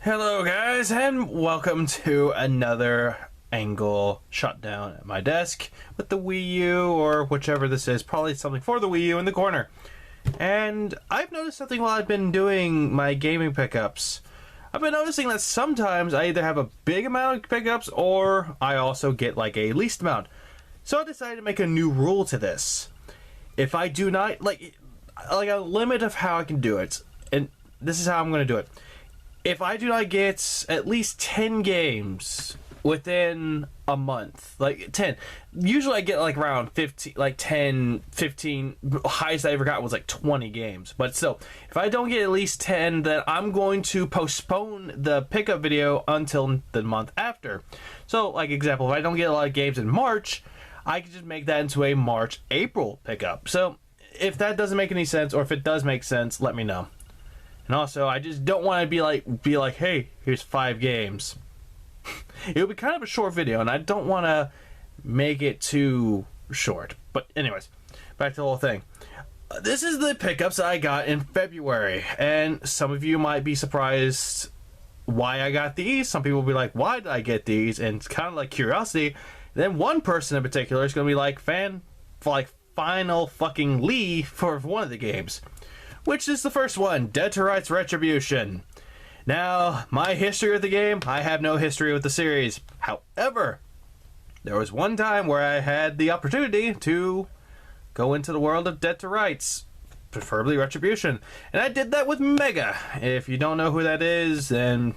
Hello guys, and welcome to another angle shutdown at my desk with the Wii U, or whichever this is, probably something for the Wii U in the corner. And I've noticed something while I've been doing my gaming pickups. I've been noticing that sometimes I either have a big amount of pickups or I also get like a least amount. So I decided to make a new rule to this. If I do not, like a limit of how I can do it, and this is how I'm going to do it. If I do not get at least 10 games within a month, like 10, usually I get like around 15, like 10, 15, highest I ever got was like 20 games. But still, if I don't get at least 10, then I'm going to postpone the pickup video until the month after. So, like example, if I don't get a lot of games in March, I can just make that into a March-April pickup. So, if that doesn't make any sense, or if it does make sense, let me know. And also, I just don't want to be like, hey, here's 5 games. It would be kind of a short video, and I don't want to make it too short. But anyways, back to the whole thing. This is the pickups that I got in February, and some of you might be surprised why I got these. Some people will be like, why did I get these? And it's kind of like curiosity. Then one person in particular is going to be like, final fucking Lee for one of the games. Which is the first one, Dead to Rights Retribution. Now, my history with the game, I have no history with the series. However, there was one time where I had the opportunity to go into the world of Dead to Rights, preferably Retribution. And I did that with Mega. If you don't know who that is, then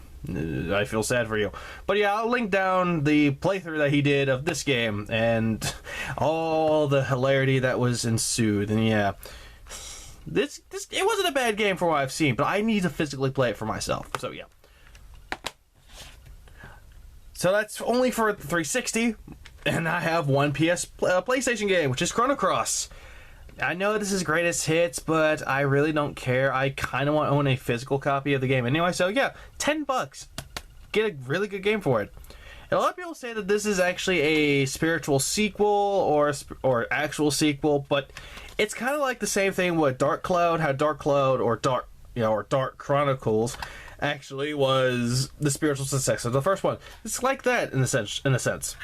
I feel sad for you. But yeah, I'll link down the playthrough that he did of this game and all the hilarity that was ensued. And yeah, This it wasn't a bad game for what I've seen, but I need to physically play it for myself. So yeah. So that's only for 360, and I have one PlayStation game, which is Chrono Cross. I know this is greatest hits, but I really don't care. I kind of want to own a physical copy of the game anyway. So yeah, $10. Get a really good game for it. And a lot of people say that this is actually a spiritual sequel or actual sequel, but it's kind of like the same thing with Dark Cloud, how Dark Cloud or Dark Chronicles actually was the spiritual successor of the first one. It's like that in a sense.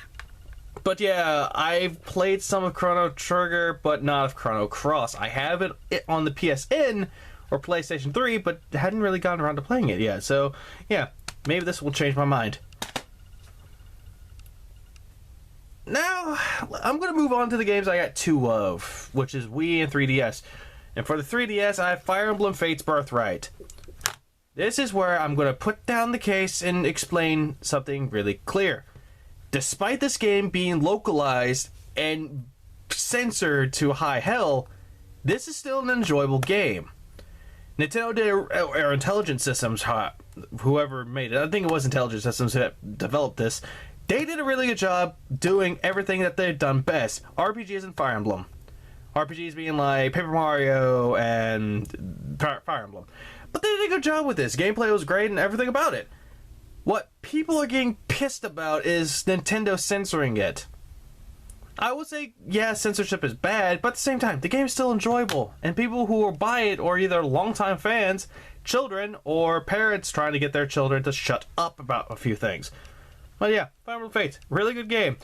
But yeah, I've played some of Chrono Trigger, but not of Chrono Cross. I have it on the PSN or PlayStation 3, but hadn't really gotten around to playing it yet. So yeah, maybe this will change my mind. Now, I'm going to move on to the games I got 2 of, which is Wii and 3DS. And for the 3DS, I have Fire Emblem Fates Birthright. This is where I'm going to put down the case and explain something really clear. Despite this game being localized and censored to high hell, this is still an enjoyable game. Nintendo did, or Intelligent Systems, whoever made it, I think it was Intelligent Systems that developed this. They did a really good job doing everything that they've done best. RPGs and Fire Emblem. RPGs being like Paper Mario and Fire Emblem. But they did a good job with this. Gameplay was great and everything about it. What people are getting pissed about is Nintendo censoring it. I would say, yeah, censorship is bad, but at the same time, the game's still enjoyable. And people who will buy it are either longtime fans, children, or parents trying to get their children to shut up about a few things. But yeah, Fire Emblem Fates, really good game.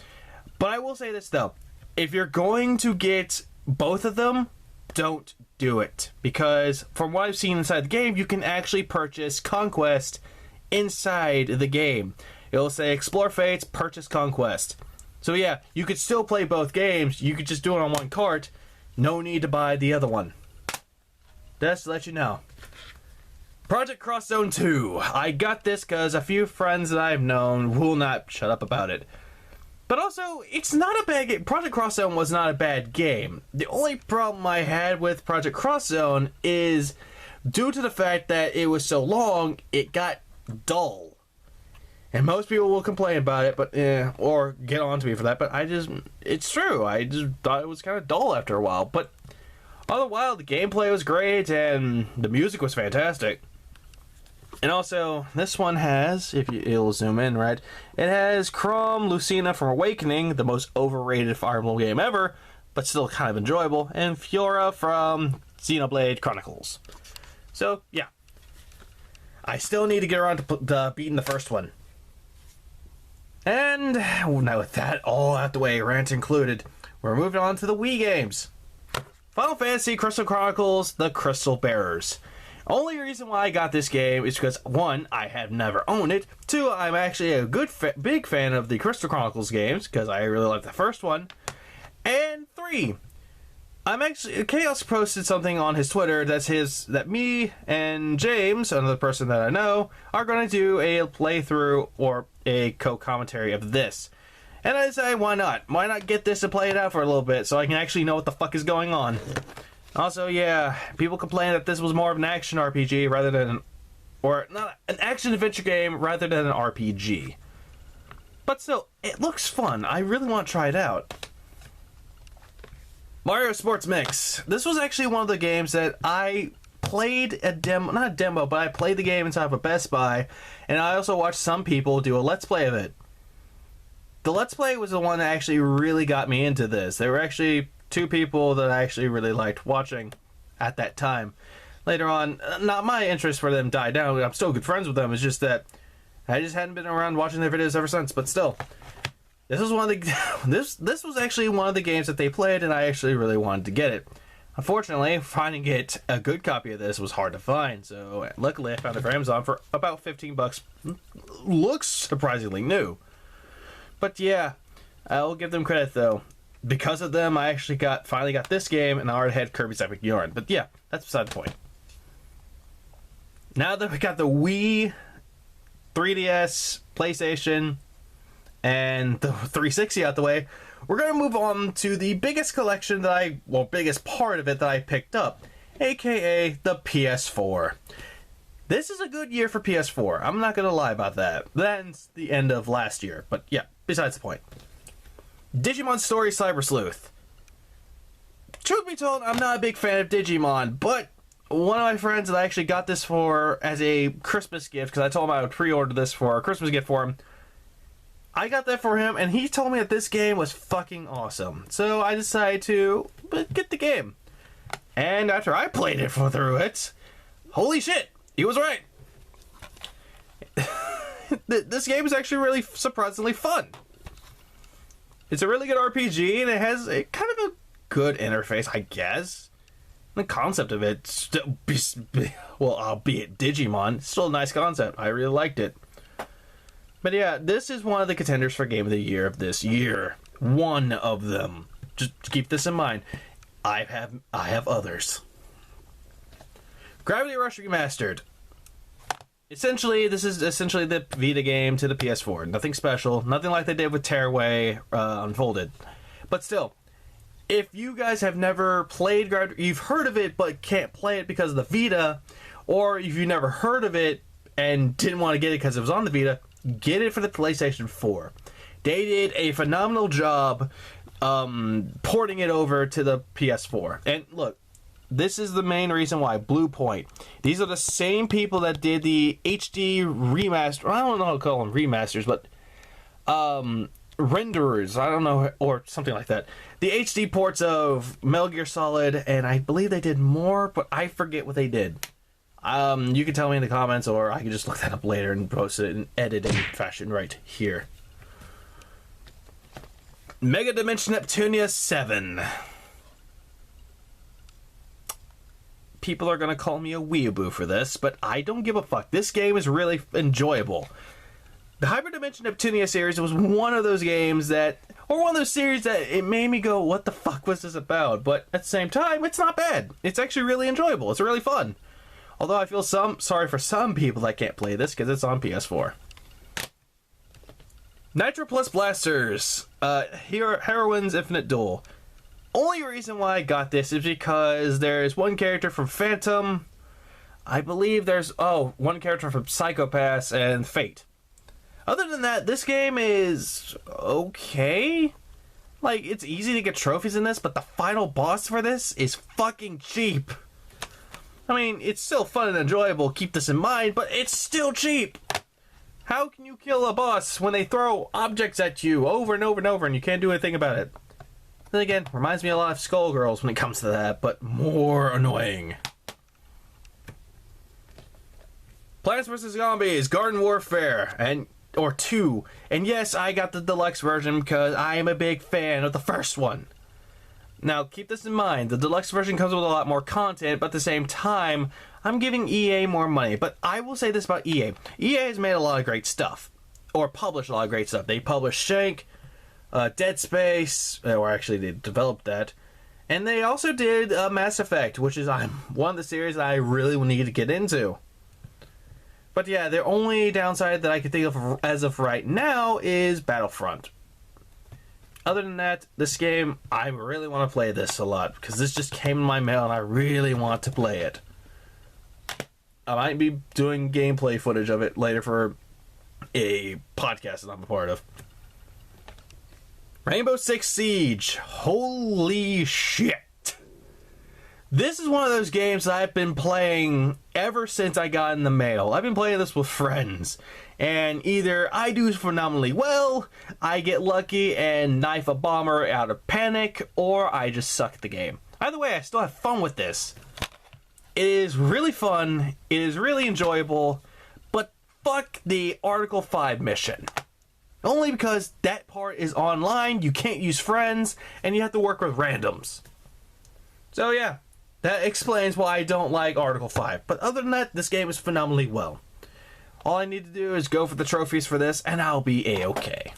But I will say this though, if you're going to get both of them, don't do it. Because from what I've seen inside the game, you can actually purchase Conquest inside the game. It'll say Explore Fates, purchase Conquest. So yeah, you could still play both games, you could just do it on one cart, no need to buy the other one. Just to let you know. Project Cross Zone 2. I got this because a few friends that I've known will not shut up about it. But also, it's not a bad game. Project Cross Zone was not a bad game. The only problem I had with Project Cross Zone is due to the fact that it was so long, it got dull. And most people will complain about it, but or get on to me for that, but it's true. I just thought it was kind of dull after a while. But all the while, the gameplay was great and the music was fantastic. And also, this one has, it'll zoom in, right? It has Chrom, Lucina from Awakening, the most overrated Fire Emblem game ever, but still kind of enjoyable, and Fiora from Xenoblade Chronicles. So, yeah. I still need to get around to beating the first one. And now with that all out the way, rant included, we're moving on to the Wii games. Final Fantasy Crystal Chronicles: The Crystal Bearers. Only reason why I got this game is because, one, I have never owned it. Two, I'm actually a big fan of the Crystal Chronicles games because I really like the first one. And three, Chaos posted something on his Twitter that me and James, another person that I know, are going to do a playthrough or a co-commentary of this. And I decided, why not? Why not get this and play it out for a little bit so I can actually know what the fuck is going on? Also, yeah, people complain that this was more of an action RPG rather than, or not an action adventure game rather than an RPG. But still, it looks fun. I really want to try it out. Mario Sports Mix. This was actually one of the games that I played not a demo, but I played the game inside of a Best Buy, and I also watched some people do a Let's Play of it. The Let's Play was the one that actually really got me into this. There were actually two people that I actually really liked watching at that time. Later on, not my interest for them died down. I'm still good friends with them. It's just that I just hadn't been around watching their videos ever since. But still, this was one of the this was actually one of the games that they played, and I actually really wanted to get it. Unfortunately, finding a good copy of this was hard to find. So luckily, I found it for Amazon for about $15. Looks surprisingly new. But yeah, I'll give them credit though. Because of them, I actually finally got this game, and I already had Kirby's Epic Yarn. But yeah, that's beside the point. Now that we got the Wii, 3DS, PlayStation, and the 360 out the way, we're going to move on to the biggest collection biggest part of it that I picked up, aka the PS4. This is a good year for PS4. I'm not going to lie about that. That's the end of last year. But yeah, besides the point. Digimon Story Cyber Sleuth. Truth be told, I'm not a big fan of Digimon, but one of my friends that I actually got this for as a Christmas gift, because I told him I would pre-order this for a Christmas gift for him, I got that for him, and he told me that this game was fucking awesome. So I decided to get the game. And after I played it through it, holy shit, he was right. This game is actually really surprisingly fun. It's a really good RPG, and it has a kind of a good interface, I guess. The concept of it, albeit Digimon, still a nice concept. I really liked it. But yeah, this is one of the contenders for Game of the Year of this year. One of them. Just keep this in mind. I have others. Gravity Rush Remastered. Essentially, this is essentially the Vita game to the PS4. Nothing special. Nothing like they did with Tearaway Unfolded. But still, if you guys have never played Gravity, you've heard of it but can't play it because of the Vita, or if you've never heard of it and didn't want to get it because it was on the Vita, get it for the PlayStation 4. They did a phenomenal job porting it over to the PS4. And look, this is the main reason why. Blue Point. These are the same people that did the HD remaster. I don't know how to call them remasters, but renderers. I don't know, or something like that. The HD ports of Metal Gear Solid, and I believe they did more, but I forget what they did. You can tell me in the comments, or I can just look that up later and post it in editing fashion right here. Mega Dimension Neptunia 7. People are going to call me a weeaboo for this, but I don't give a fuck. This game is really enjoyable. The Hyper Dimension Neptunia series was one of those games that, or one of those series that it made me go, what the fuck was this about? But at the same time, it's not bad. It's actually really enjoyable. It's really fun. Although I feel sorry for some people that can't play this because it's on PS4. Nitro Plus Blasters. Heroines Infinite Duel. Only reason why I got this is because there's one character from Phantom. I believe there's, one character from Psycho-Pass and Fate. Other than that, this game is okay. Like, it's easy to get trophies in this, but the final boss for this is fucking cheap. I mean, it's still fun and enjoyable, keep this in mind, but it's still cheap. How can you kill a boss when they throw objects at you over and over and over and you can't do anything about it? Then again, reminds me a lot of Skullgirls when it comes to that, but more annoying. Plants vs. Zombies Garden Warfare or 2. And yes, I got the deluxe version because I am a big fan of the first one. Now, keep this in mind. The deluxe version comes with a lot more content, but at the same time, I'm giving EA more money. But I will say this about EA. EA has made a lot of great stuff. Or published a lot of great stuff. They published Shank, Dead Space, or actually they developed that. And they also did Mass Effect, which is one of the series that I really need to get into. But yeah, the only downside that I can think of as of right now is Battlefront. Other than that, this game, I really want to play this a lot, because this just came in my mail and I really want to play it. I might be doing gameplay footage of it later for a podcast that I'm a part of. Rainbow Six Siege. Holy shit. This is one of those games that I've been playing ever since I got in the mail. I've been playing this with friends. And either I do phenomenally well, I get lucky and knife a bomber out of panic, or I just suck at the game. Either way, I still have fun with this. It is really fun, it is really enjoyable, but fuck the Article 5 mission. Only because that part is online, you can't use friends, and you have to work with randoms. So yeah, that explains why I don't like Article 5. But other than that, this game is phenomenally well. All I need to do is go for the trophies for this, and I'll be A-okay.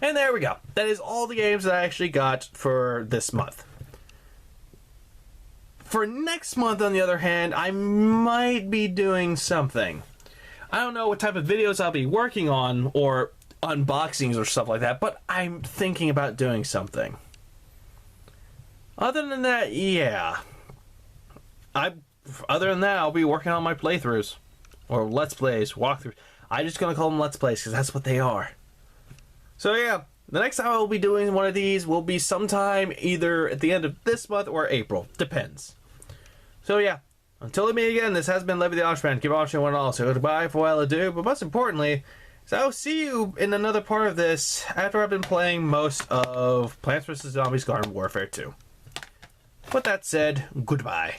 And there we go. That is all the games that I actually got for this month. For next month, on the other hand, I might be doing something. I don't know what type of videos I'll be working on, or unboxings or stuff like that, but I'm thinking about doing something. Other than that, yeah. Other than that, I'll be working on my playthroughs. Or Let's Plays, walkthroughs. I'm just going to call them Let's Plays because that's what they are. So yeah, the next time I will be doing one of these will be sometime either at the end of this month or April. Depends. So yeah, until we meet again, this has been Levy the Oshman. Keep watching one and all. So goodbye for a while ado. But most importantly, so I'll see you in another part of this after I've been playing most of Plants vs. Zombies Garden Warfare 2. With that said, goodbye.